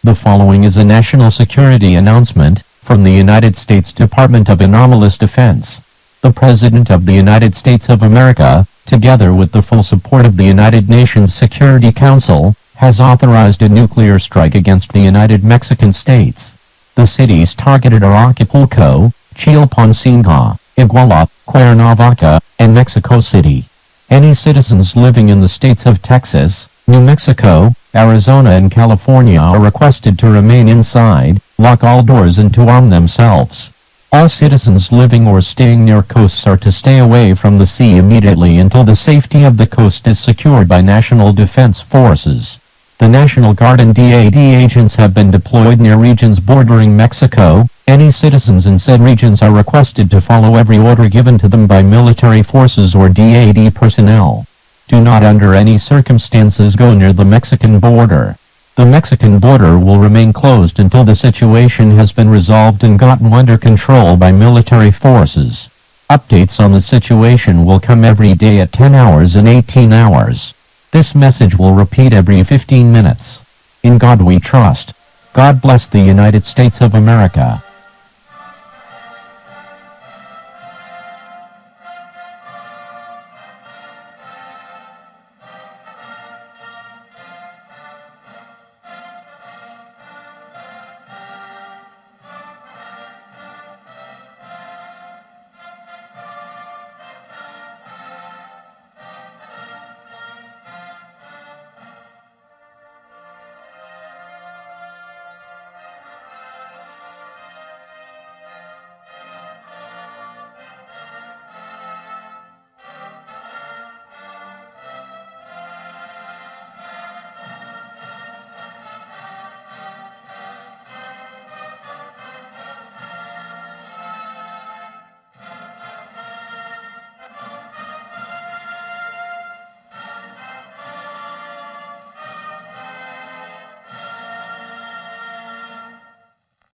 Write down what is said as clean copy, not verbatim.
The following is a national security announcement from the United States Department of Anomalous Defense. The President of the United States of America, together with the full support of the United Nations Security Council, has authorized a nuclear strike against the United Mexican States. The cities targeted are Acapulco, Chilpancingo, Iguala, Cuernavaca, and Mexico City. Any citizens living in the states of Texas, New Mexico, Arizona and California are requested to remain inside, lock all doors and to arm themselves. All citizens living or staying near coasts are to stay away from the sea immediately until the safety of the coast is secured by national defense forces. The National Guard and DAD agents have been deployed near regions bordering Mexico. Any citizens in said regions are requested to follow every order given to them by military forces or DAD personnel. Do not under any circumstances go near the Mexican border. The Mexican border will remain closed until the situation has been resolved and gotten under control by military forces. Updates on the situation will come every day at 10 hours and 18 hours. This message will repeat every 15 minutes. In God we trust. God bless the United States of America.